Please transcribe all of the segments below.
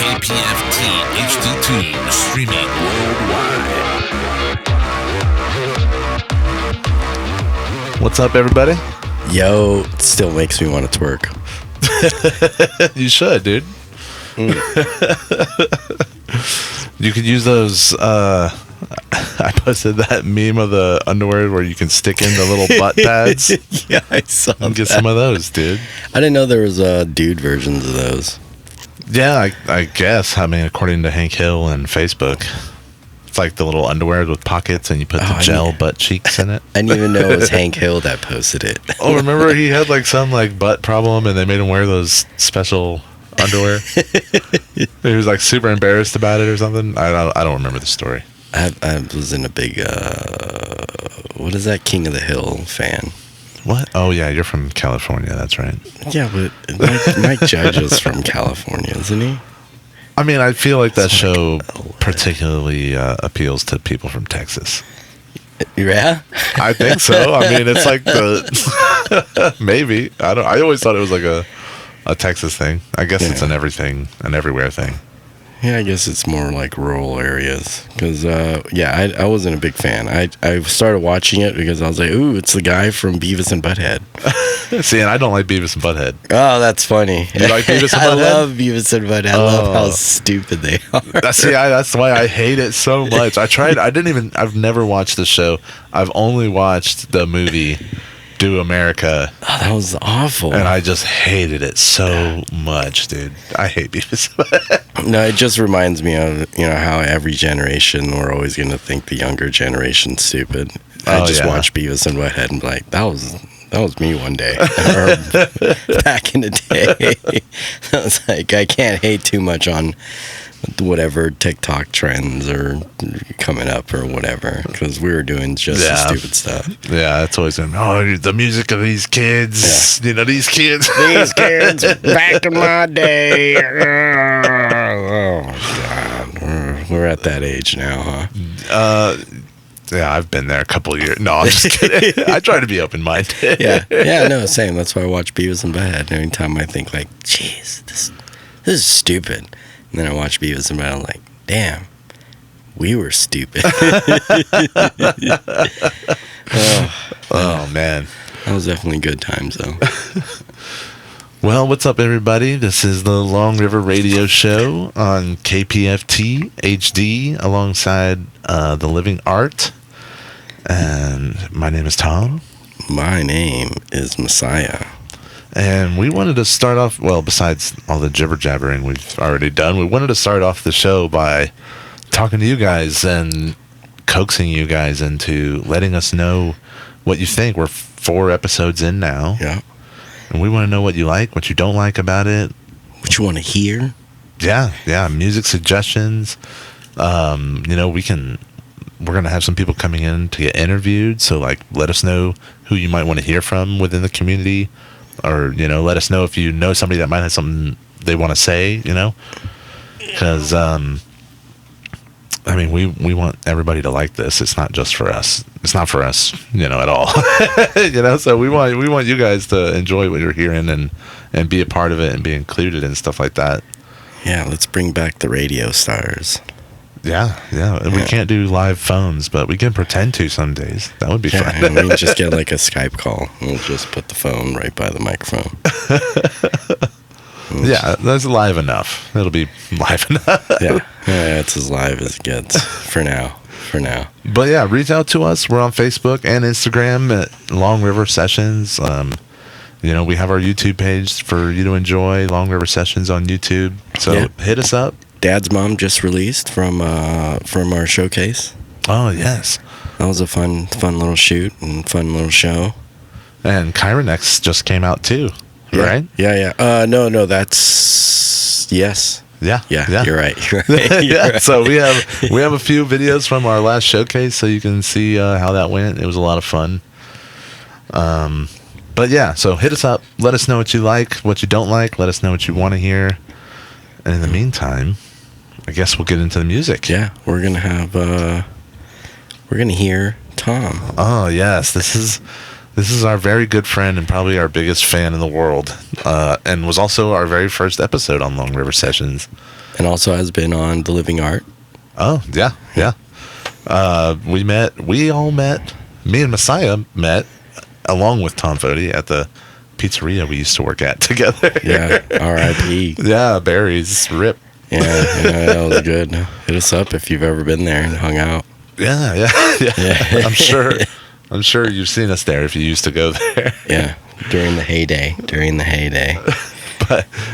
KPFT HD2 streaming worldwide. What's up, everybody? Yo, it still makes me want to twerk. You should, dude. You could use those. I posted that meme of the underwear where you can stick in the little butt pads. Yeah, I saw that. Get some of those, dude. I didn't know there was dude versions of those. Yeah, I guess. I mean, according to Hank Hill and Facebook, it's like the little underwear with pockets, and you put the gel butt cheeks in it. I didn't even know it was Hank Hill that posted it. Oh, remember he had like some like butt problem, and they made him wear those special underwear. He was like super embarrassed about it or something. I don't remember the story. I was in a big what is that, King of the Hill fan. What? Oh yeah, you're from California. That's right. Yeah, but Mike Judge is from California, isn't he? I mean, I feel like that show particularly appeals to people from Texas. Yeah, I think so. I mean, it's like the maybe. I always thought it was like a Texas thing. I guess it's an everything and everywhere thing. Yeah, I guess it's more like rural areas. Because, I wasn't a big fan. I started watching it because I was like, ooh, it's the guy from Beavis and Butthead. See, and I don't like Beavis and Butthead. Oh, that's funny. You like Beavis and Butthead? I love Beavis and Butthead. I love how stupid they are. That's why I hate it so much. I've never watched the show. I've only watched the movie Do America. Oh, that was awful. And I just hated it so much, dude. I hate Beavis. No, it just reminds me of, how every generation, we're always going to think the younger generation's stupid. I just watch Beavis and Butthead and be like, that was me one day. Or back in the day. I was like, I can't hate too much on whatever TikTok trends are coming up or whatever, because we were doing just the stupid stuff. Yeah, it's always been, the music of these kids. Yeah. These kids. These kids back in my day. Oh, God. We're at that age now, huh? Yeah, I've been there a couple of years. No, I'm just kidding. I try to be open-minded. Yeah, no, same. That's why I watch Beavis and Butthead. Every time I think, like, jeez, this is stupid. And then I watch Beavis and Butthead, I'm like, damn, we were stupid. Oh, man. That was definitely good times, though. Well, what's up, everybody? This is the Long River Radio Show on KPFT HD alongside The Living Art. And my name is Tom. My name is Messiah. And we wanted to start off, well, besides all the jibber-jabbering we've already done, we wanted to start off the show by talking to you guys and coaxing you guys into letting us know what you think. We're 4 episodes in now. Yeah. And we want to know what you like, what you don't like about it. What you want to hear. Yeah. Music suggestions. We're going to have some people coming in to get interviewed. So, let us know who you might want to hear from within the community. Or, let us know if you know somebody that might have something they want to say, Because, we want everybody to like this. It's not just for us. It's not for us, at all. So we want you guys to enjoy what you're hearing and be a part of it and be included and stuff like that. Yeah, let's bring back the radio stars. Yeah. We can't do live phones, but we can pretend to some days. That would be fun. And we can just get like a Skype call. We'll just put the phone right by the microphone. Yeah, that's live enough. It'll be live enough. Yeah, it's as live as it gets for now. But yeah, reach out to us. We're on Facebook and Instagram at Long River Sessions. We have our YouTube page for you to enjoy, Long River Sessions on YouTube. So hit us up. Dad's mom just released from our showcase. Oh, yes. That was a fun little shoot and fun little show. And Kyronex just came out too, right? Yeah. No, that's... Yes. Yeah. You're right. So we have a few videos from our last showcase, so you can see how that went. It was a lot of fun. But yeah, so hit us up. Let us know what you like, what you don't like. Let us know what you want to hear. And in the meantime, I guess we'll get into the music. Yeah, we're gonna hear Tom. Oh yes, this is This is our very good friend and probably our biggest fan in the world, and was also our very first episode on Long River Sessions. And also has been on The Living Art. Oh, yeah. We all met, me and Messiah met, along with Tom Foti, at the pizzeria we used to work at together. Yeah, R.I.P. Yeah, Barry's rip. Yeah, that was good. Hit us up if you've ever been there and hung out. Yeah. I'm sure you've seen us there if you used to go there. Yeah, during the heyday.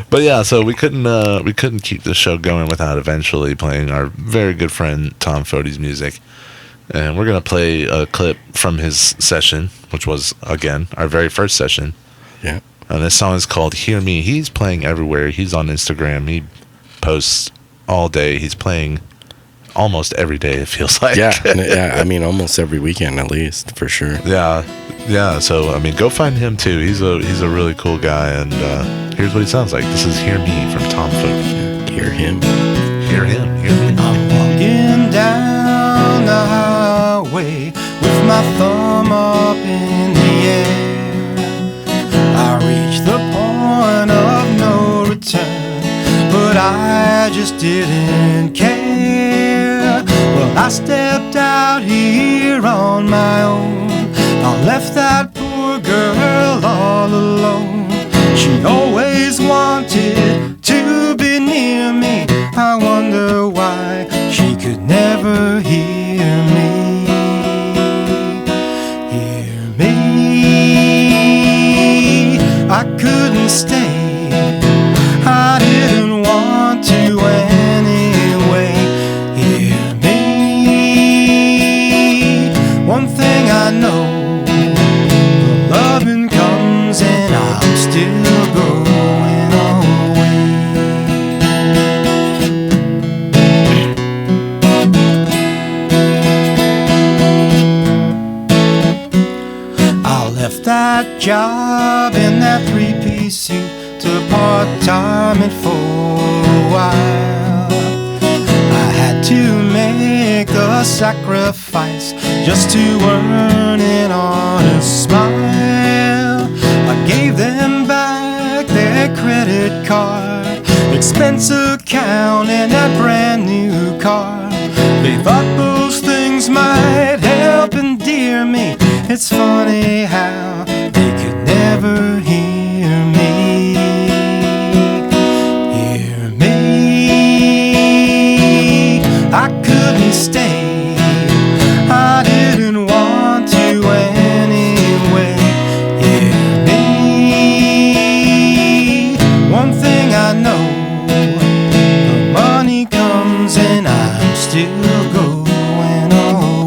But yeah, so we couldn't keep the show going without eventually playing our very good friend Tom Foti's music. And we're gonna play a clip from his session, which was again our very first session. Yeah. And this song is called "Hear Me." He's playing everywhere. He's on Instagram. He posts all day. He's playing almost every day, it feels like. Yeah. I mean, almost every weekend at least, for sure. Yeah. So I mean, go find him too. He's a really cool guy. And here's what he sounds like. This is "Hear Me" from Tom Foti. Hear him. Hear him. Hear me. I'm walking down the highway with my thumb up in the air. I reach the point of no return, but I just didn't care. Well, I stepped out here on my own. I left that poor girl all alone. She always wanted to be near me. I wonder why she could never hear me. Hear me. I couldn't stay. I didn't want to anyway. Hear me. One thing I know, the loving comes and I'm still going away. I left that job in that three-piece suit to part-time it for a while. I had to make a sacrifice just to earn an honest smile. I gave them back their credit card, expense account, and that brand new car. They thought those things might help endear me. It's funny how they could never hear me. Hear me. I couldn't stay. I didn't want to anyway. Hear me. One thing I know, the money comes and I'm still going away.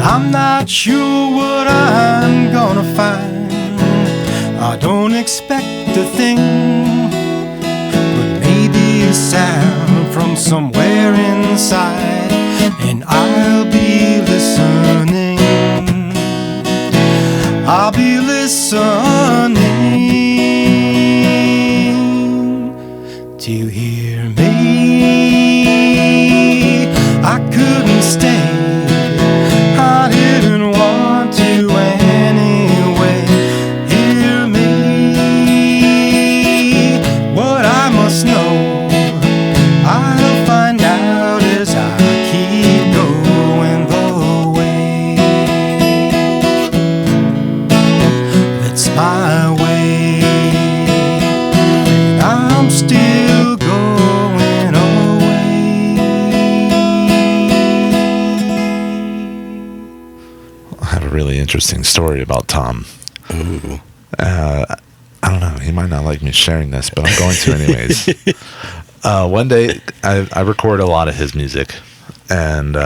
I'm not sure what I'm gonna find. I don't expect a thing, but maybe a sound from somewhere inside, and I'll be listening. I'll be listening to hear me. I couldn't stay. I didn't want to anyway. Hear me. What I must know, I'll find out as I keep going the way. That's my way. I'm still going away. I have a really interesting story about Tom. Ooh. I don't know. He might not like me sharing this, but I'm going to anyways. One day, I record a lot of his music, and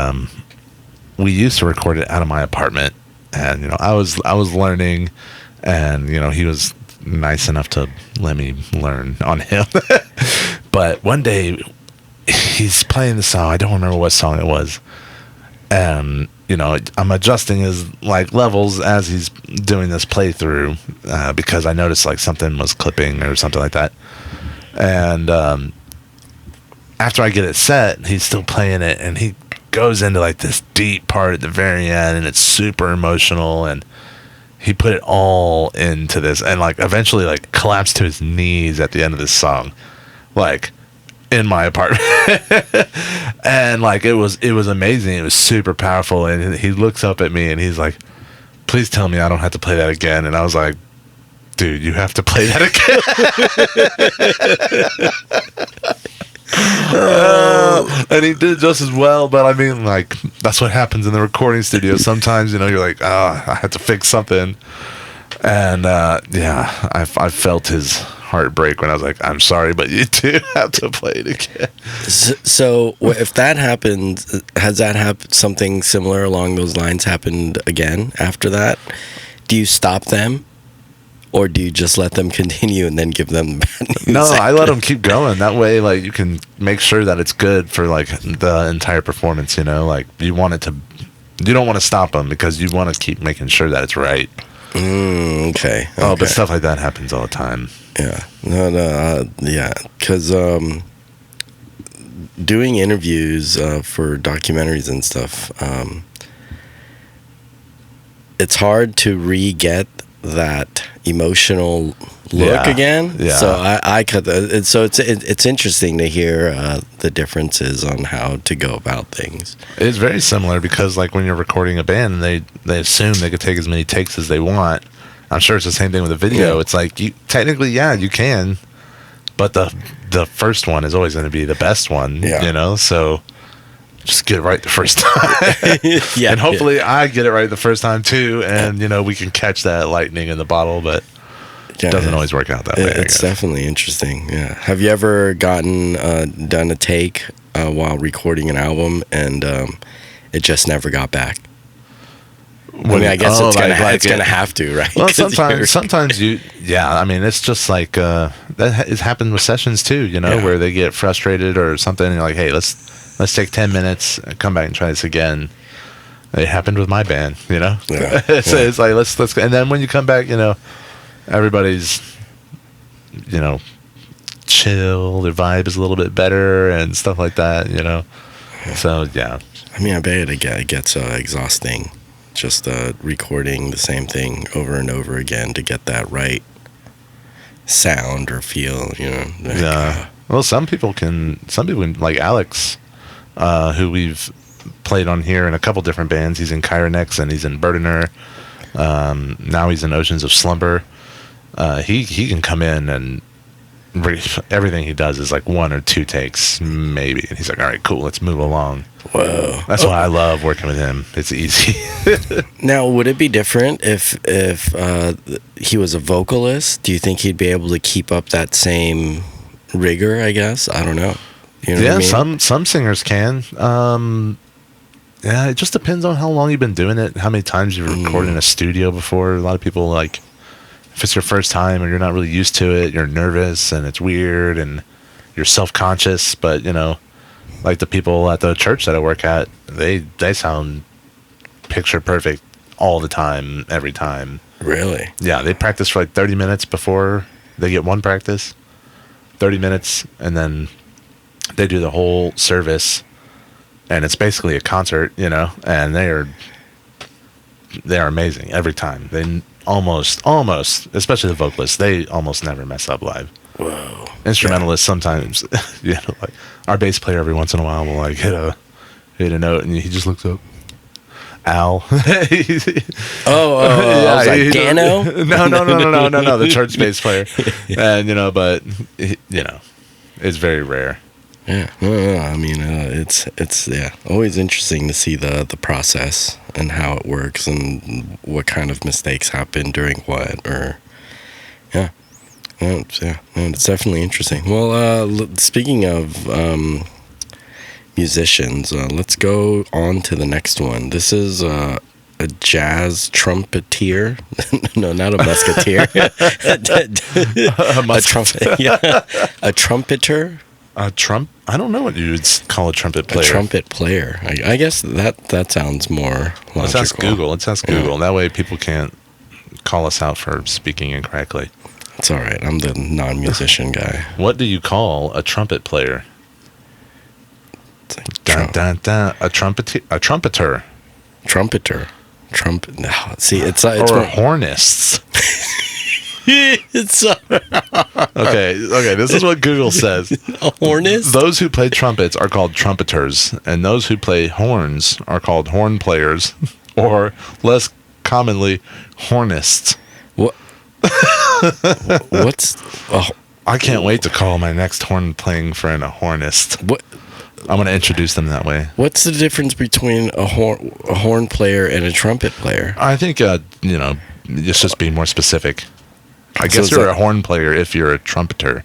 we used to record it out of my apartment. And I was learning, and he was nice enough to let me learn on him. But one day he's playing the song. I don't remember what song it was, and I'm adjusting his like levels as he's doing this playthrough because I noticed like something was clipping or something like that. And after I get it set, he's still playing it, and he goes into like this deep part at the very end, and it's super emotional, and he put it all into this, and like eventually like collapsed to his knees at the end of this song, like in my apartment. And like it was amazing. It was super powerful, and he looks up at me and he's like, please tell me I don't have to play that again. And I was like, dude, you have to play that again. And he did just as well, but I mean, like, that's what happens in the recording studio. Sometimes, you're like, I had to fix something. And yeah, I felt his heartbreak when I was like, I'm sorry, but you do have to play it again. So if that happens, has that something similar along those lines happened again after that? Do you stop them? Or do you just let them continue and then give them bad news? No, I let them keep going. That way, like, you can make sure that it's good for like the entire performance. Like you don't want to stop them because you want to keep making sure that it's right. Okay. Oh, but stuff like that happens all the time. Yeah. Yeah. Because doing interviews for documentaries and stuff, it's hard to re-get that emotional look again. Yeah. So I cut that. So it's interesting to hear the differences on how to go about things. It's very similar because like when you're recording a band, they assume they could take as many takes as they want. I'm sure it's the same thing with a video. Yeah. It's like you technically, you can, but the first one is always going to be the best one. Yeah. So just get it right the first time. Yeah. And hopefully I get it right the first time too. And, we can catch that lightning in the bottle, but it doesn't always work out that way. It's definitely interesting. Yeah. Have you ever done a take while recording an album and it just never got back? I guess it's gonna have to, right? Well, sometimes it's just like that has happened with sessions too, where they get frustrated or something and you're like, hey, let's take 10 minutes and come back and try this again. It happened with my band, Yeah. So it's like let's and then when you come back, everybody's chill, their vibe is a little bit better and stuff like that, So yeah. I mean, I bet it gets exhausting just recording the same thing over and over again to get that right sound or feel, Yeah. Well, some people can like Alex, who we've played on here in a couple different bands. He's in Chironex and he's in Burdener. Now he's in Oceans of Slumber. He can come in and everything he does is like 1 or 2 takes maybe, and he's like, all right, cool, let's move along. Whoa. That's why I love working with him. It's easy. Now, would it be different if he was a vocalist? Do you think he'd be able to keep up that same rigor, I guess? I don't know. You know what I mean? some singers can. Yeah, it just depends on how long you've been doing it, how many times you've recorded in a studio before. A lot of people, like, if it's your first time and you're not really used to it, you're nervous and it's weird and you're self-conscious, but, like the people at the church that I work at, they sound picture perfect all the time, every time. Really? Yeah, they practice for like 30 minutes before they get one practice. 30 minutes, and then they do the whole service, and it's basically a concert, and they are amazing every time. They almost, especially the vocalists, they almost never mess up live. Whoa. Instrumentalists sometimes, like our bass player every once in a while will like hit a note and he just looks up. Al. I was like, Dano? No, the church bass player. And but it's very rare. Yeah. I mean, it's always interesting to see the process and how it works and what kind of mistakes happen during what, or it's definitely interesting. Well, speaking of musicians, let's go on to the next one. This is a jazz trumpeter. No, not a musketeer. A trumpet. Yeah, a trumpeter. A I don't know what you would call a trumpet player. A trumpet player. I guess that sounds more logical. Let's ask Google. That way people can't call us out for speaking incorrectly. It's all right. I'm the non-musician guy. What do you call a trumpet player? Dun, dun, dun. A trumpeter. Trumpet. No, see, it's or hornists. It's okay. This is what Google says. A hornist. Those who play trumpets are called trumpeters, and those who play horns are called horn players, or less commonly, hornists. What? What's? Oh, I can't wait to call my next horn playing friend a hornist. What? I'm going to introduce them that way. What's the difference between a horn player and a trumpet player? I think it's just be more specific. I guess you're a horn player if you're a trumpeter,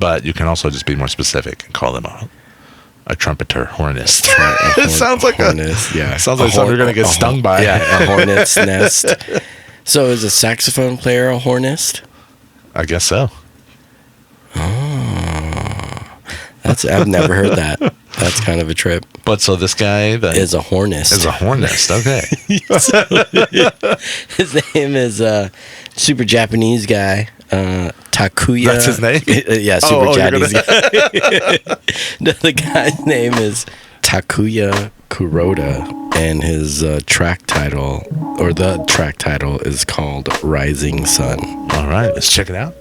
but you can also just be more specific and call them a trumpeter hornist. It sounds like hornist. Yeah, sounds like something you're gonna get stung by. Yeah, a hornet's nest. So is a saxophone player a hornist? I guess so. Oh, I've never heard that. That's kind of a trip. But so this guy is a hornist. Is a hornist. Okay. His name is super Japanese guy. Takuya. That's his name? Yeah, super Japanese guy. No, the guy's name is Takuya Kuroda, and his track title is called Rising Sun. All right, let's check it out.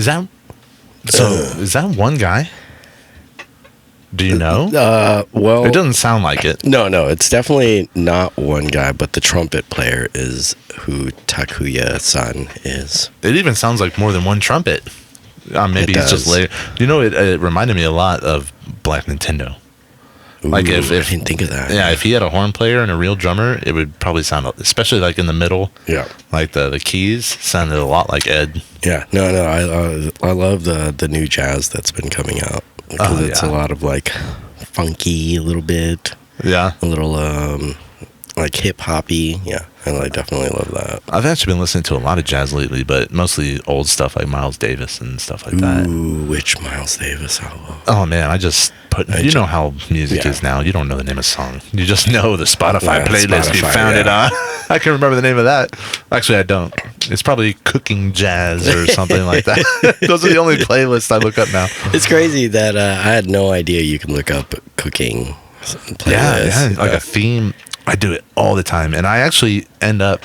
Is that is that one guy? Do you know? Well, it doesn't sound like it. No, it's definitely not one guy, but the trumpet player is who Takuya-san is. It even sounds like more than one trumpet. Maybe it's just later. You know, it reminded me a lot of Black Nintendo. Ooh, like if I didn't think of that. Yeah, if he had a horn player and a real drummer, it would probably sound, especially like in the middle. Yeah, like the keys sounded a lot like Ed. Yeah, no, I love the new jazz that's been coming out because it's a lot of like funky, a little bit. Yeah, a little like hip hoppy. Yeah, I definitely love that. I've actually been listening to a lot of jazz lately, but mostly old stuff like Miles Davis and stuff like that. Ooh, which Miles Davis album? Oh man, I just put. You know how music is now. You don't know the name of a song. You just know the Spotify playlist. You found it on. I can remember the name of that. Actually, I don't. It's probably Cooking Jazz or something like that. Those are the only playlists I look up now. It's crazy that I had no idea you can look up cooking playlists. Yeah, like a theme. I do it all the time, and I actually end up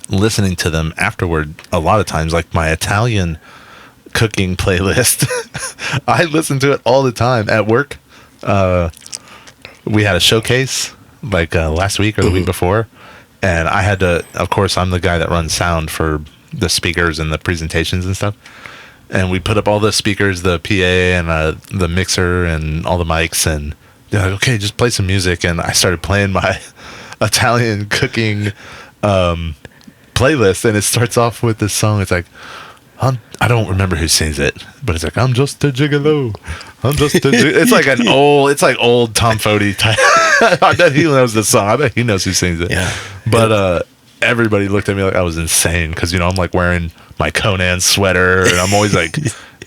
listening to them afterward a lot of times, like my Italian cooking playlist. I listen to it all the time at work. We had a showcase like last week or the week before, and I had to, of course, I'm the guy that runs sound for the speakers and the presentations and stuff, and we put up all the speakers, the PA and the mixer and all the mics, and they're like, okay, just play some music. And I started playing my Italian cooking playlist, and it starts off with this song. It's like, I don't remember who sings it, but it's like, I'm just a gigolo. I'm just a gigolo. It's like old Tom Foti type. I bet he knows the song. I bet he knows who sings it. Yeah. But everybody looked at me like I was insane because, I'm like wearing my Conan sweater, and I'm always like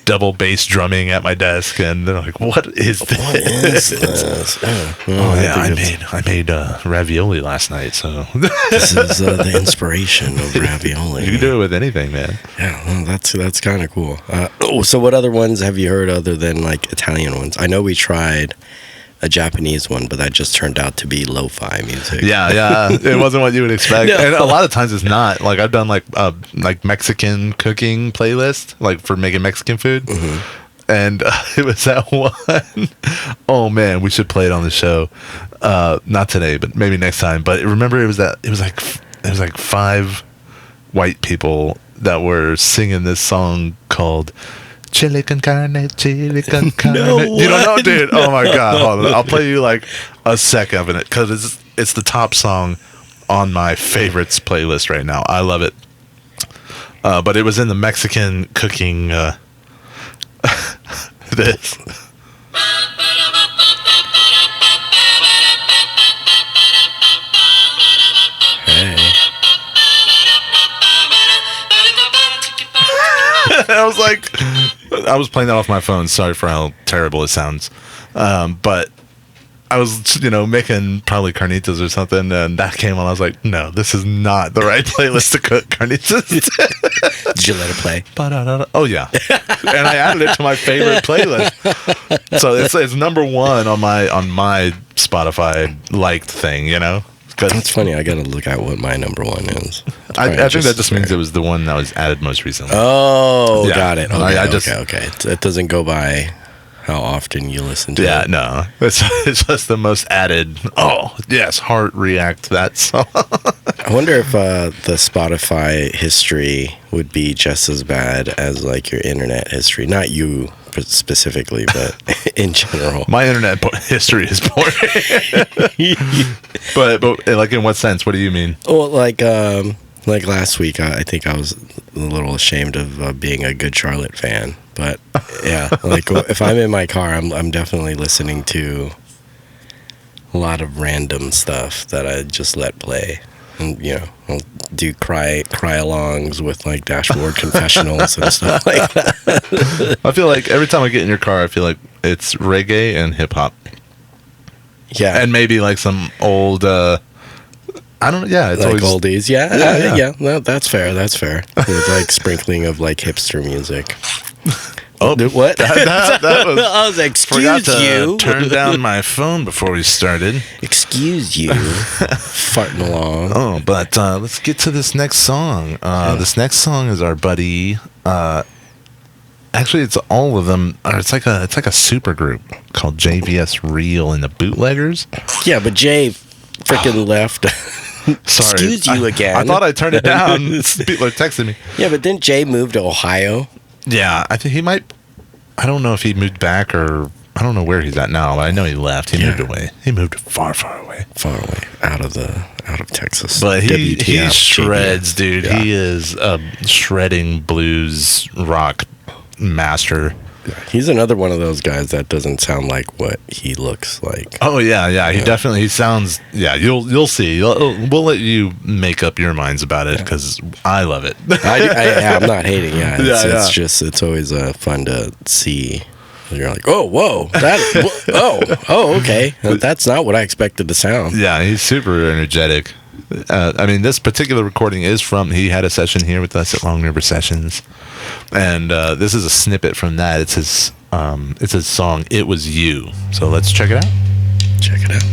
double bass drumming at my desk, and they're like, "What is this?" What is this? I made ravioli last night, so this is the inspiration of ravioli. You can do it with anything, man. Yeah, well, that's kind of cool. So what other ones have you heard other than like Italian ones? I know we tried a Japanese one, but that just turned out to be lo-fi music. Yeah, it wasn't what you would expect. No. And a lot of times it's not. Like I've done like Mexican cooking playlist, like for making Mexican food, and it was that one. Oh man, we should play it on the show. Not today, but maybe next time. But remember, it was like 5 white people that were singing this song called Chili con carne, chili con carne. No, you don't know, dude? No. Oh my god! Hold on. I'll play you like a second of it because it's the top song on my favorites playlist right now. I love it. But it was in the Mexican cooking. This. Hey. I was playing that off my phone. Sorry for how terrible it sounds. But I was, making probably carnitas or something, and that came on. I was like, no, this is not the right playlist to cook carnitas. Did you let it play? Oh, yeah. And I added it to my favorite playlist. So it's number one on my Spotify liked thing, That's funny. I gotta look at what my number one is. I think that just means it was the one that was added most recently. Oh, yeah. Got it. Okay, okay. It doesn't go by how often you listen to it. Yeah, no. It's just the most added. Oh, yes, heart react to that song. I wonder if the Spotify history would be just as bad as like your internet history. Not you specifically, but in general. My internet history is boring. but like in what sense? What do you mean? Well, like last week, I think I was a little ashamed of being a Good Charlotte fan. But yeah, like if I'm in my car, I'm definitely listening to a lot of random stuff that I just let play. And I'll do cry-alongs with like dashboard confessionals and stuff like that. I feel like every time I get in your car, I feel like it's reggae and hip hop. Yeah, and maybe like some old. I don't know. Yeah, it's like always oldies. Yeah. No, that's fair. With like sprinkling of like hipster music. Oh, what? That was, I was like, excuse you. Turn down my phone before we started. Excuse you. Farting along. Oh, but let's get to this next song. This next song is our buddy Actually, it's all of them. Or it's like a super group called JVS Real and the Bootleggers. Yeah, but Jay freaking left. Sorry, Excuse you again. I thought I turned it down. People are texting me. Yeah, but didn't Jay move to Ohio? Yeah, I think he might. I don't know if he moved back or I don't know where he's at now. But I know he left. He moved away. He moved far, far away. Far away, out of Texas. But he WTF, shreds, JBS. dude. Yeah. He is a shredding blues rock master. He's another one of those guys that doesn't sound like what he looks like. Oh yeah. He sounds. Yeah, you'll see. We'll let you make up your minds about it because I love it. I'm not hating. Yeah, it's Yeah. just it's always fun to see. You're like, oh, whoa, okay. That's not what I expected to sound. Yeah, he's super energetic. I mean, this particular recording is from. He had a session here with us at Long River Sessions, and this is a snippet from that. It's his song "It Was You." So let's check it out. Check it out.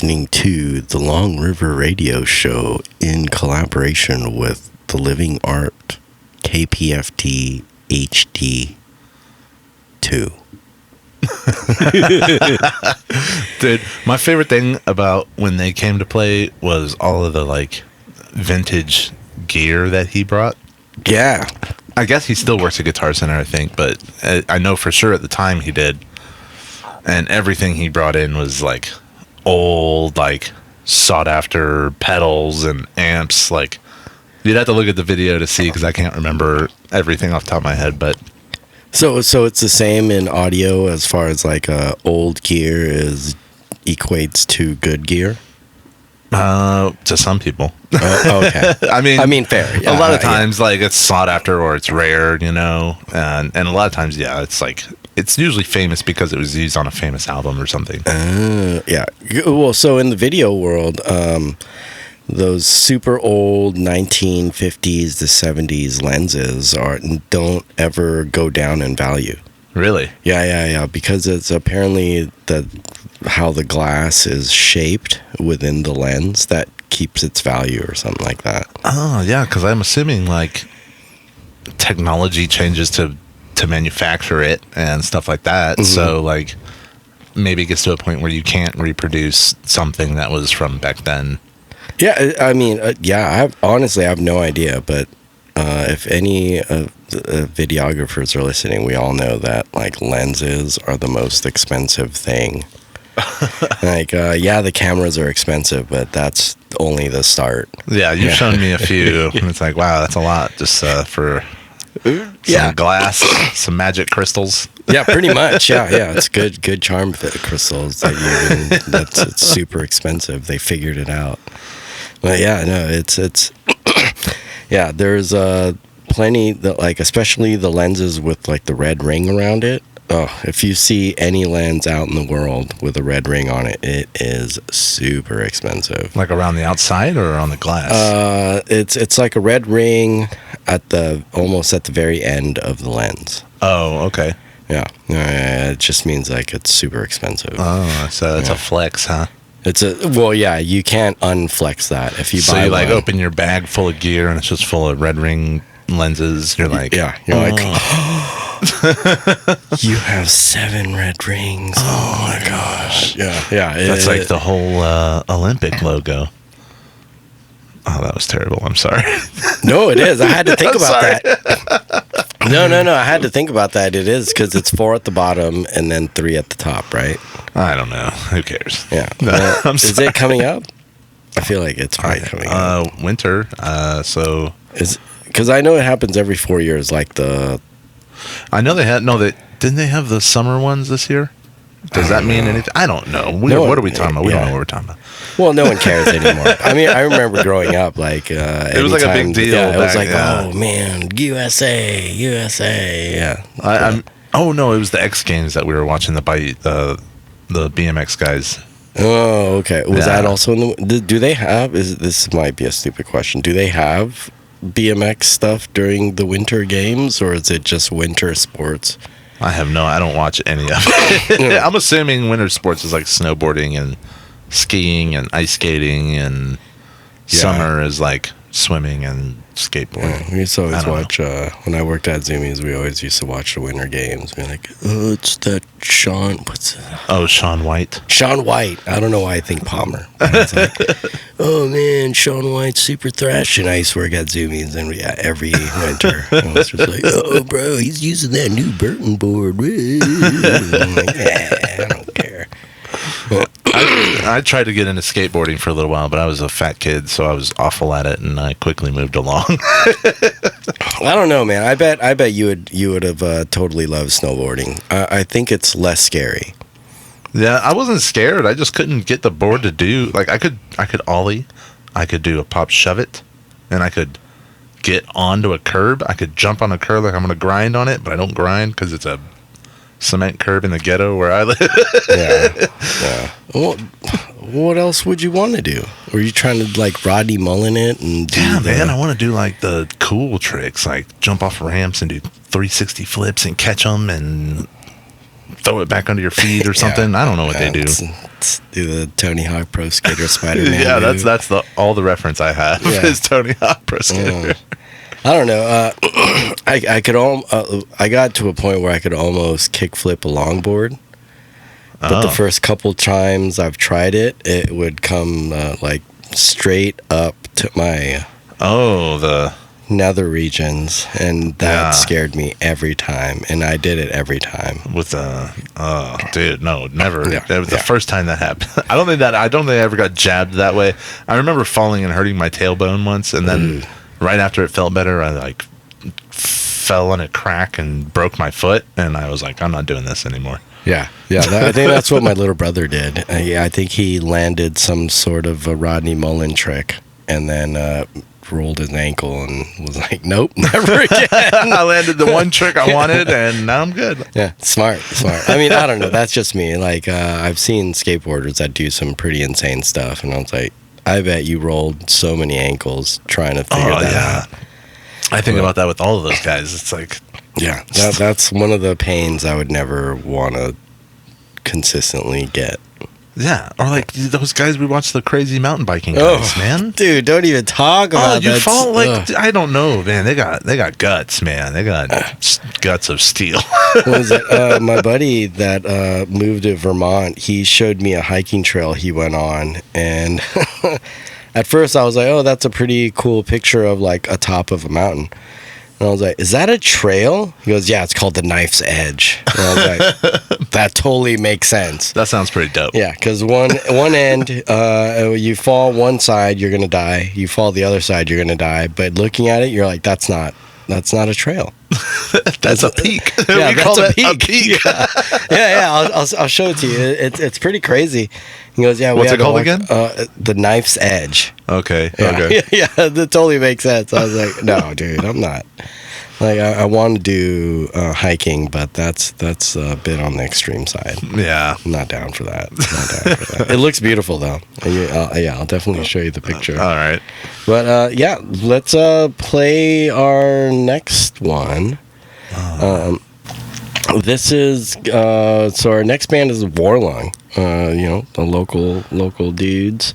listening to the Long River Radio Show in collaboration with The Living Art KPFT HD 2. Dude, my favorite thing about when they came to play was all of the like vintage gear that he brought. Yeah. I guess he still works at Guitar Center, I think, but I know for sure at the time he did. And everything he brought in was like old, like sought after pedals and amps. Like, you'd have to look at the video to see because I can't remember everything off the top of my head. But so it's the same in audio as far as like old gear equates to good gear. To some people. Okay. I mean, fair. Yeah, a lot of times, like, it's sought after or it's rare, you know, and a lot of times, yeah, it's like, it's usually famous because it was used on a famous album or something. Yeah. Well, so in the video world, those super old 1950s to 70s lenses don't ever go down in value. Really? Yeah. Because it's apparently how the glass is shaped within the lens that keeps its value or something like that. Oh, yeah, because I'm assuming, like, technology changes to manufacture it and stuff like that. Mm-hmm. So, like, maybe it gets to a point where you can't reproduce something that was from back then. Yeah, I mean, I have no idea, but if any of the videographers are listening, we all know that, like, lenses are the most expensive thing. Like, the cameras are expensive, but that's only the start. Yeah, you've shown me a few, and it's like, wow, that's a lot just for some glass, some magic crystals. Yeah, pretty much. Yeah, it's good charm crystals it's super expensive. They figured it out. But yeah, no, it's yeah. There's plenty that, like, especially the lenses with like the red ring around it. Oh, if you see any lens out in the world with a red ring on it, it is super expensive. Like around the outside or on the glass? It's like a red ring almost at the very end of the lens. Oh, okay. Yeah. It just means like it's super expensive. Oh, so it's a flex, huh? You can't unflex that if you buy. So you like open your bag full of gear and it's just full of red ring lenses. You're like, you're like, you have 7 red rings. Oh my gosh. Yeah. That's like the whole Olympic logo. Oh, that was terrible. I'm sorry. No, it is. I had to think about that. No. I had to think about that. It is because it's 4 at the bottom and then 3 at the top, right? I don't know. Who cares? Yeah. Is it coming up? I feel like it's probably coming up. Winter. So because I know it happens every 4 years. Like I know didn't they have the summer ones this year? Does that mean anything? I don't know. What are we talking about? We don't know what we're talking about. Well, no one cares anymore. I mean, I remember growing up, like, it was like a big deal. Yeah, it was like, oh man, USA. Yeah. Oh no, it was the X Games that we were watching the BMX guys. Oh, okay. Was that also in the? Do they have? This might be a stupid question. Do they have BMX stuff during the winter games, or is it just winter sports? I don't watch any of it. I'm assuming winter sports is like snowboarding and skiing and ice skating, and summer is like swimming and skateboarding. We used to always watch, when I worked at Zoomies, we always used to watch the winter games. Be like, it's that Sean White. Sean White. I don't know why I think Palmer. It's like, oh man, Sean White's super thrash. And I used to work at Zoomies, and every winter, I was just like, oh bro, he's using that new Burton board. I'm like, I don't care. I tried to get into skateboarding for a little while, but I was a fat kid, so I was awful at it, and I quickly moved along. I don't know, man. I bet you would have totally loved snowboarding. I think it's less scary. Yeah, I wasn't scared. I just couldn't get the board to do, like, I could ollie, I could do a pop shove it, and I could get onto a curb. I could jump on a curb like I'm gonna grind on it, but I don't grind because it's a cement curb in the ghetto where I live. Yeah. Well, what else would you want to do? Were you trying to like Rodney Mullen it and man, I want to do like the cool tricks, like jump off ramps and do 360 flips and catch them and throw it back under your feet or something. I don't know what they do. Let's do the Tony Hawk Pro Skater Spider-Man. Yeah, that's all the reference I have is Tony Hawk Pro Skater. I don't know. I got to a point where I could almost kickflip a longboard. But the first couple times I've tried it, it would come like straight up to my the nether regions, and that scared me every time. And I did it every time. With dude, no, never. That was the first time that happened. I don't think I ever got jabbed that way. I remember falling and hurting my tailbone once, and then right after it felt better, I like fell in a crack and broke my foot, and I was like, I'm not doing this anymore. Yeah. I think that's what my little brother did. I think he landed some sort of a Rodney Mullen trick, and then rolled his ankle and was like, nope, never again. I landed the one trick I wanted, and now I'm good. Yeah, smart. I mean, I don't know. That's just me. Like, I've seen skateboarders that do some pretty insane stuff, and I was like, I bet you rolled so many ankles trying to figure that out. I think about that with all of those guys. It's like... Yeah, that's one of the pains I would never want to consistently get. Yeah, or like those guys we watch, the crazy mountain biking guys, man. Dude, don't even talk about that. You fall like I don't know, man. They got guts, man. They got guts of steel. What was it? My buddy that moved to Vermont, he showed me a hiking trail he went on, and at first I was like, oh, that's a pretty cool picture of like a top of a mountain. And I was like, is that a trail? He goes, yeah, it's called the Knife's Edge. And I was like, that totally makes sense. That sounds pretty dope. Yeah, because one end, you fall one side, you're going to die. You fall the other side, you're going to die. But looking at it, you're like, that's not a trail. That's a peak. Yeah, we that's call a it peak. A peak. Yeah. I'll show it to you. It's pretty crazy. He goes, yeah. What's it called again? The Knife's Edge. Okay. Yeah. Okay. Yeah, that totally makes sense. I was like, no, dude, I'm not. Like, I want to do hiking, but that's a bit on the extreme side. Yeah. I'm not down for that. It looks beautiful, though. I'll definitely show you the picture. All right. But, let's play our next one. This is, so our next band is Warlung, the local dudes.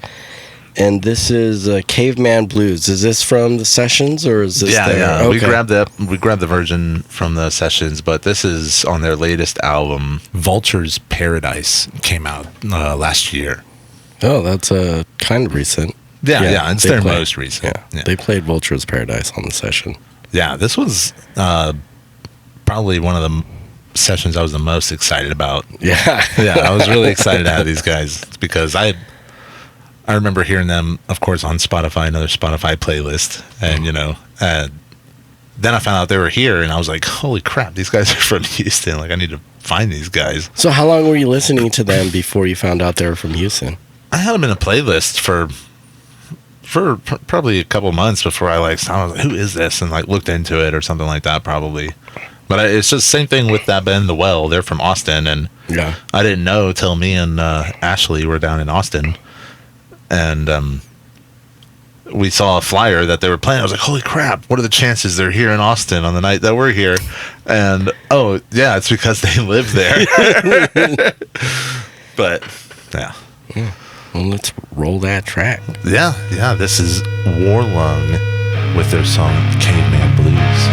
And this is Caveman Blues. Is this from the sessions, or is this there? Yeah. Okay. We grabbed the version from the sessions, but this is on their latest album. Vulture's Paradise came out last year. Oh, that's kind of recent. Yeah, it's their most recent. Yeah, they played Vulture's Paradise on the session. Yeah, this was probably one of the sessions I was the most excited about. Yeah. I was really excited to have these guys because I remember hearing them, of course, on Spotify, another Spotify playlist, and then I found out they were here, and I was like, holy crap, these guys are from Houston. Like, I need to find these guys. So how long were you listening to them before you found out they were from Houston? I had them in a playlist for probably a couple months before I was like, who is this? And like looked into it or something like that, probably. But it's just the same thing with that band, The Well. They're from Austin, and I didn't know till me and Ashley were down in Austin. And we saw a flyer that they were playing. I was like, holy crap, what are the chances they're here in Austin on the night that we're here? And, it's because they live there. But, yeah. Well, let's roll that track. Yeah, this is Warlung with their song Caveman Blues.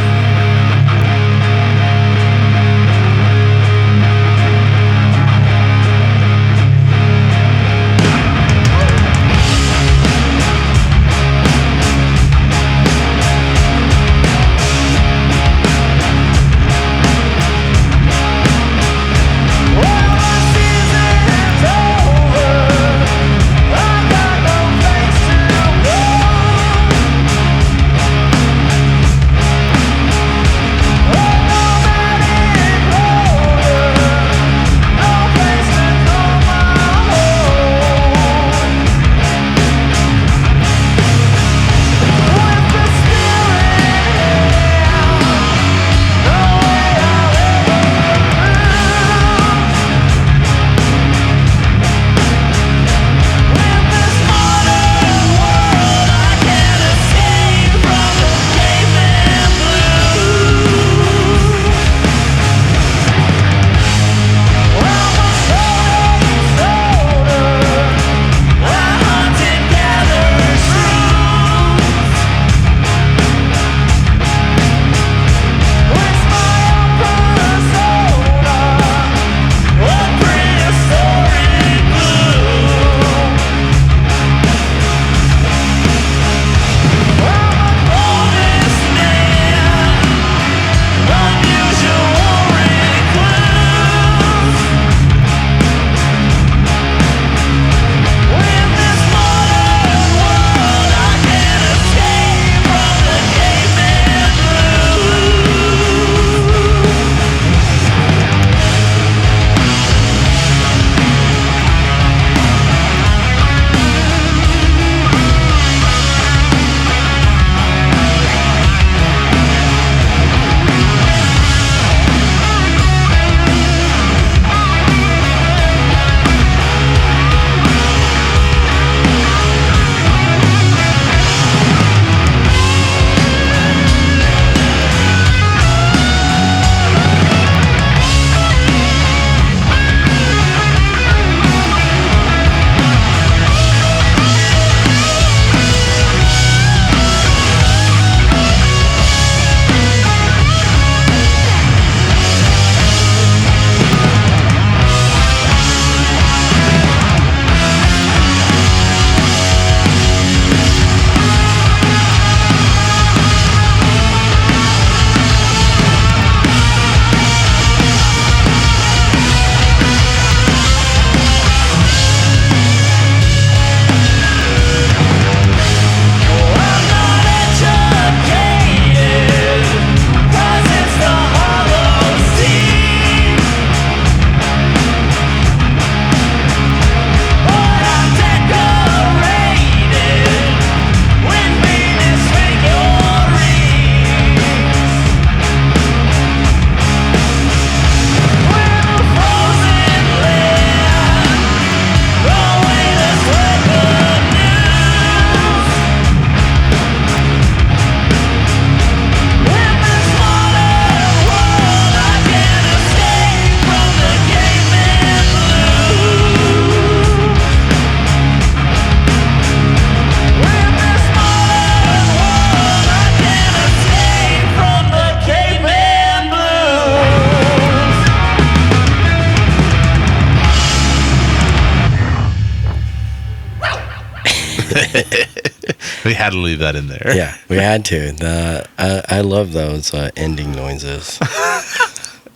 We had to leave that in there. Yeah, we had to. I love those ending noises.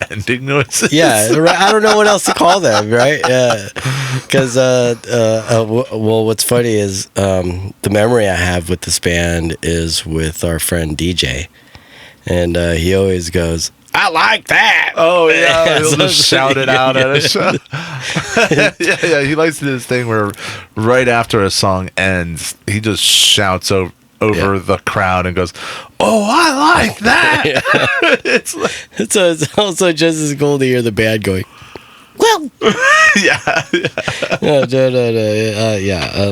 Ending noises? Yeah, I don't know what else to call them, right? Because, well, what's funny is the memory I have with this band is with our friend DJ. And he always goes, I like that. Oh, yeah. He'll just shout it out at a show. Yeah. He likes to do this thing where right after a song ends, he just shouts over the crowd and goes, oh, I like that. It's also just as cool to hear the band going, well. Yeah.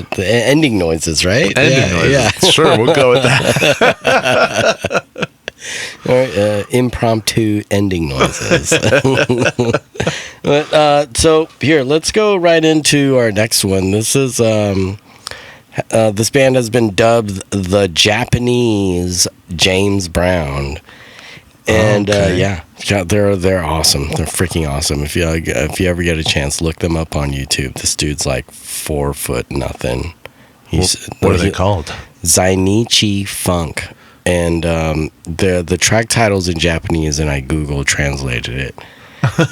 The ending noises, right? Ending noises. Yeah. Sure, we'll go with that. Impromptu ending noises. But, so here, let's go right into our next one. This is this band has been dubbed the Japanese James Brown, and they're awesome. They're freaking awesome. If you ever get a chance, look them up on YouTube. This dude's like 4 foot nothing. What are they called? Zainichi Funk. And the track title's in Japanese, and I Google translated it.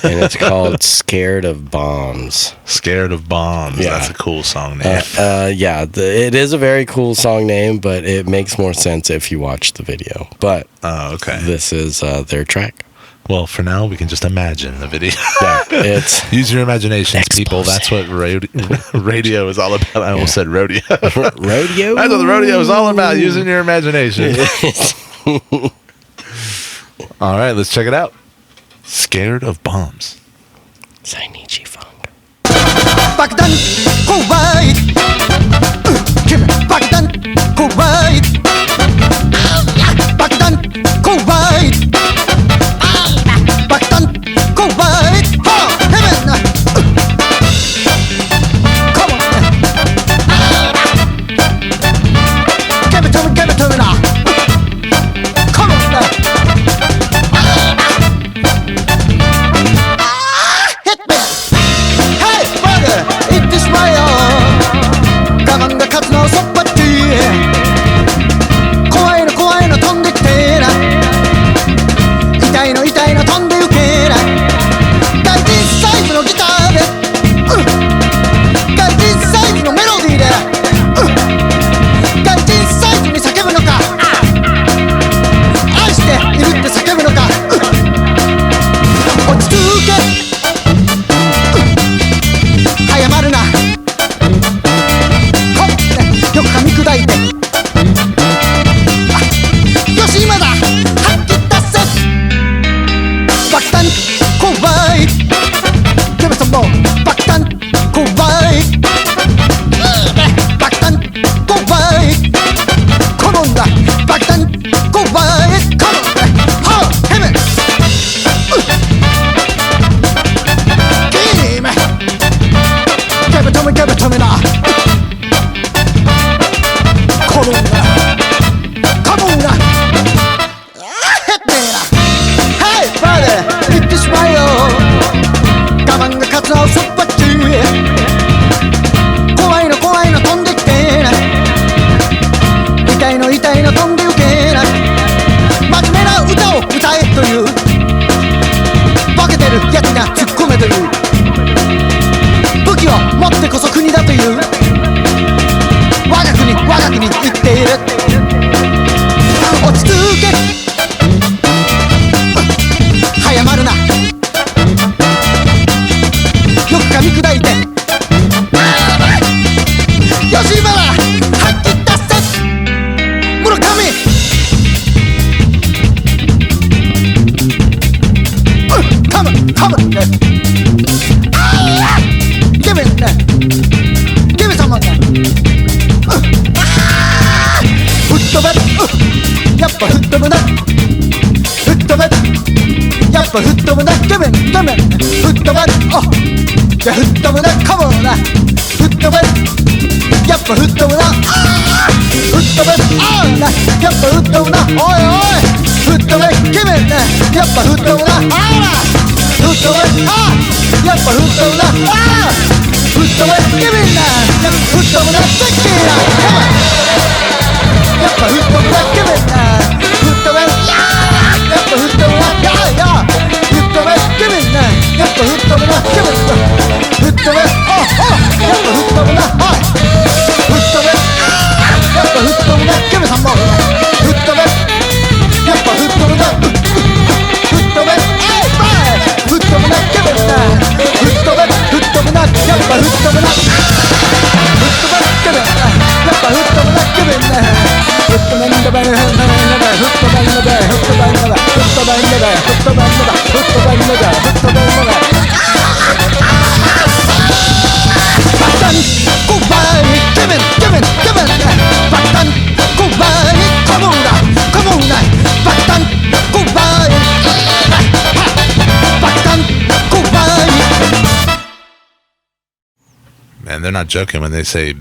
And it's called Scared of Bombs. Scared of Bombs. Yeah. That's a cool song name. It is a very cool song name, but it makes more sense if you watch the video. But this is their track. Well, for now, we can just imagine the video. Yeah, use your imaginations, people. That's what radio is all about. I almost said rodeo. Rodeo? That's what the rodeo is all about, using your imagination. All right, let's check it out. Scared of Bombs. Zainichi Funk. 爆弾怖い爆弾怖い爆弾怖い爆弾怖いHeaven Come on Give it to me now Come on Hit me Hey brother It is my own 我慢が勝つのそっぱって怖いの飛んできてな痛いの飛んでゆけなガイディサイズのギターでガイディサイズのメロディーでガイディサイズに叫ぶのか愛しているって叫ぶのか落ち着け早まるなよく噛み砕いてよし今だ吐き出せ爆弾怖いgive me some more爆弾怖い爆弾怖いコモンだ爆弾怖いコモンはぁヘメゲームgive it to meなコモンだコモンだヘッメーなHey brother言ってしまえよ我慢が勝つのすっぱっち怖いの飛んできてな痛いの飛んでゆけな真面目な歌を歌えというボケてるやつが突っ込めという武器を持ってこそ国だという我が国言っている落ち着け早まるなよく噛み砕いてよし今だ吐き出せ村上カモンGive me some more 吹っ飛べやっぱ吹っ飛ぶな吹っ飛べやっぱ吹っ飛ぶなGive me 吹っ飛べじゃ吹っ飛ぶなカモンな吹っ飛べやっぱ吹っ飛ぶな吹っ飛べなやっぱ吹っ飛ぶなおい吹っ飛べGive meやっぱ吹っ飛ぶな吹っ飛べやっぱ吹っ飛ぶな吹 Man, they're not joking when they say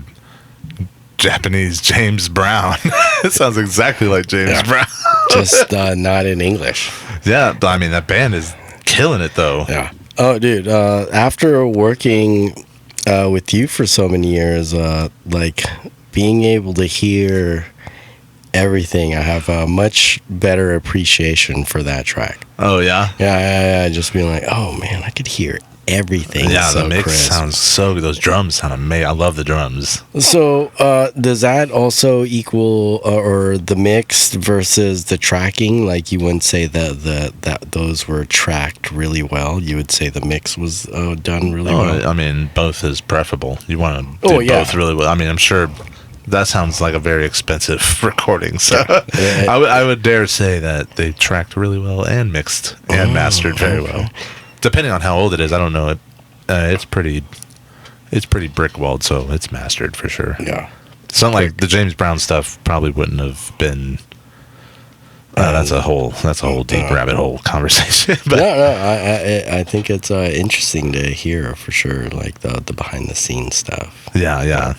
Japanese James Brown. It sounds exactly like James Brown. Just not in English. Yeah, but I mean, that band is killing it, though. Yeah. Oh, dude, after working with you for so many years, like being able to hear everything, I have a much better appreciation for that track. Oh, yeah? Yeah. Just being like, oh, man, I could hear everything. Yeah, so the mix crisp. sounds so good. Those drums sound amazing. I love the drums. So, does that also equal or the mix versus the tracking? Like, you wouldn't say that those were tracked really well. You would say the mix was done really well. I mean, both is preferable. You want to do both really well. I mean, I'm sure that sounds like a very expensive recording. So I would dare say that they tracked really well and mixed and mastered very well. Depending on how old it is, I don't know. It's pretty brick walled, so it's mastered for sure. Yeah. Something like the James Brown stuff probably wouldn't have been. That's a whole deep rabbit hole conversation. But I think it's interesting to hear for sure, like the behind the scenes stuff. Yeah.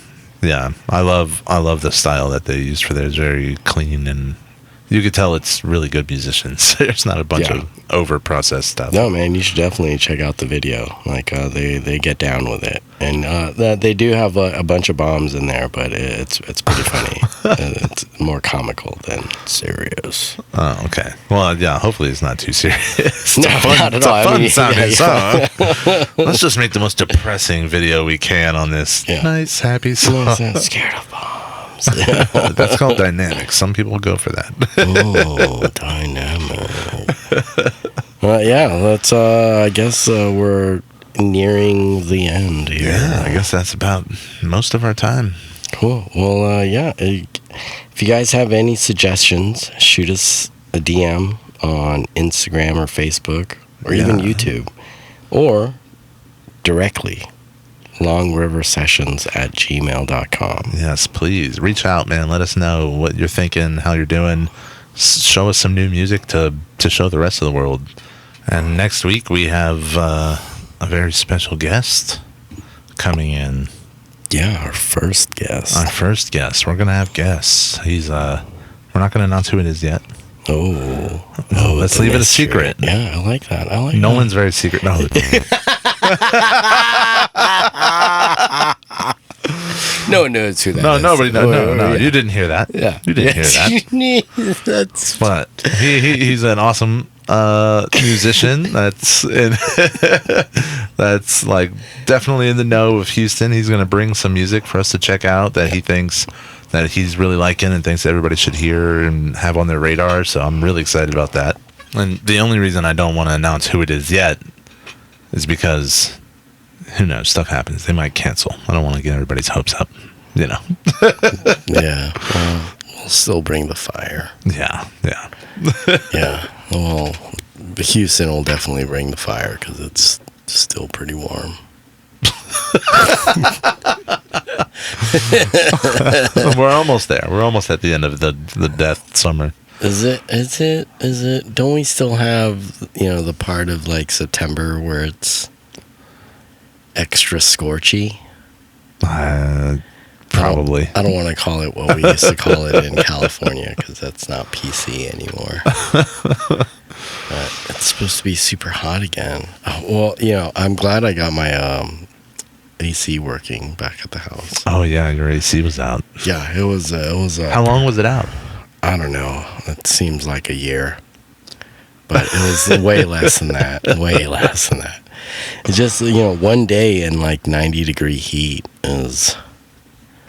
I love the style that they use for theirs. Very clean, and you could tell it's really good musicians. There's not a bunch of over processed stuff. No, man, you should definitely check out the video. Like they get down with it, and they do have a bunch of bombs in there, but it's pretty funny. It's more comical than serious. Oh, okay. Well, yeah. Hopefully, it's not too serious. No, not at all. It's a fun sounding song. Let's just make the most depressing video we can on this nice, happy song. Scared of bombs. That's called dynamic. Some people go for that. Oh, dynamic. Let's. I guess we're nearing the end here. Yeah, I guess that's about most of our time. Cool. Well, if you guys have any suggestions, shoot us a DM on Instagram or Facebook or even YouTube, or directly longriversessions@gmail.com. Yes, please reach out, man. Let us know what you're thinking, how you're doing. Show us some new music to show the rest of the world. And next week we have a very special guest coming in. Yeah, our first guest. We're gonna have guests. He's we're not gonna announce who it is yet. Oh, let's leave it a secret. Yeah, I like that. No one's very secret. No. No one knows who that is. Nobody knows. No. Yeah. You didn't hear that. Yeah. You didn't hear that. That's but he's an awesome musician that's like definitely in the know of Houston. He's going to bring some music for us to check out that he thinks that he's really liking and thinks everybody should hear and have on their radar. So I'm really excited about that. And the only reason I don't want to announce who it is yet is because who knows, stuff happens. They might cancel. I don't want to get everybody's hopes up, Yeah. Well, we'll still bring the fire. Yeah. Yeah. Well, Houston will definitely bring the fire because it's still pretty warm. We're almost there. We're almost at the end of the death summer. Is it? Don't we still have, the part of like September where it's extra scorchy? Probably. I don't want to call it what we used to call it in California because that's not PC anymore. It's supposed to be super hot again. Oh, well, I'm glad I got my AC working back at the house. Oh yeah, your AC was out. Yeah, it was. How long was it out? I don't know. It seems like a year, but it was way less than that. Way less than that. It's just, one day in like 90-degree heat is.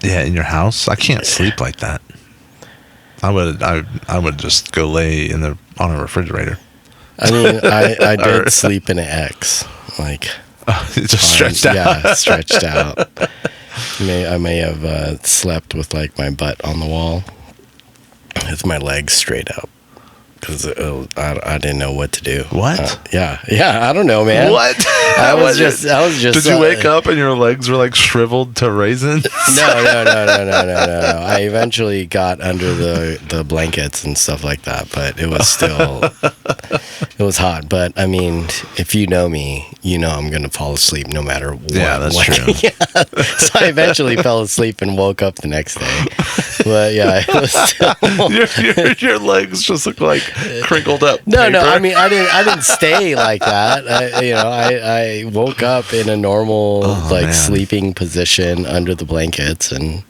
Yeah, in your house, I can't sleep like that. I would just go lay on a refrigerator. I mean, I did sleep in an X, like just stretched out. Yeah, stretched out. I may have slept with like my butt on the wall, with my legs straight up, because I didn't know what to do. What? Yeah, I don't know, man. What? I was just. Did you wake up and your legs were like shriveled to raisins? No. I eventually got under the blankets and stuff like that, but it was still, it was hot. But I mean, if you know me, you know I'm gonna fall asleep no matter what. Yeah, that's true. Yeah. So I eventually fell asleep and woke up the next day. But yeah, it was still. your legs just look like crinkled up. No. paper. I mean, I didn't stay like that. I woke up in a normal sleeping position under the blankets, and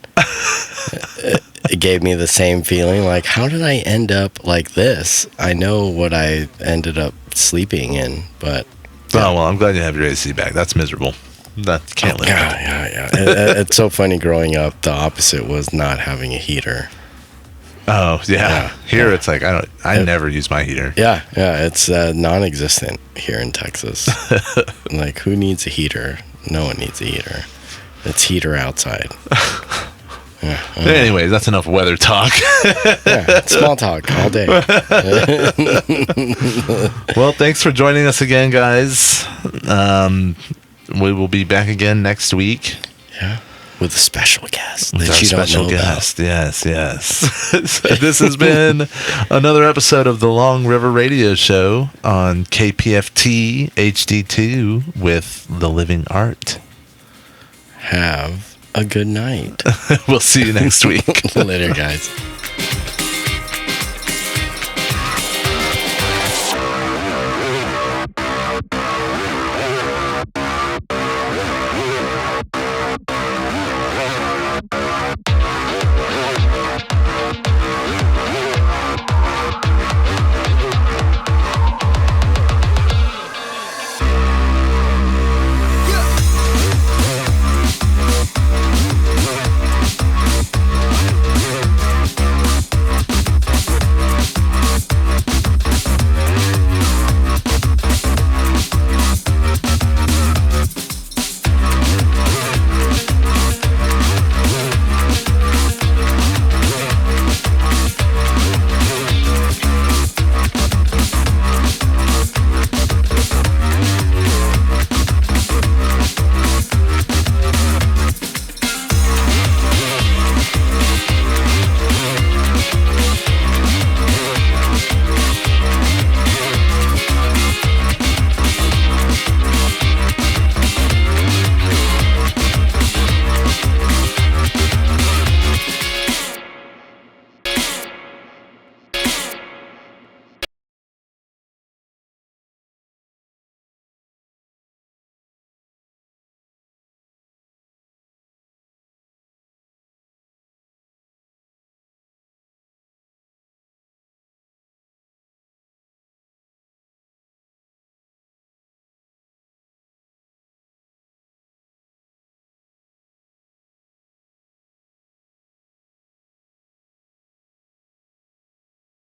it gave me the same feeling. Like, how did I end up like this? I know what I ended up sleeping in, but. Oh well, I'm glad you have your AC back. That's miserable. That can't live. Yeah. It's so funny. Growing up, the opposite was not having a heater. Oh yeah. Here it's like I never use my heater. Yeah. It's non-existent here in Texas. Like, who needs a heater? No one needs a heater. It's heater outside. Yeah. Anyways, that's enough weather talk. Yeah, small talk all day. Well, thanks for joining us again, guys. We will be back again next week. Yeah. With a special guest With that our you don't special know guest. Yes. So this has been another episode of the Long River Radio Show on KPFT HD2 with The Living Art. Have a good night. We'll see you next week. Later, guys.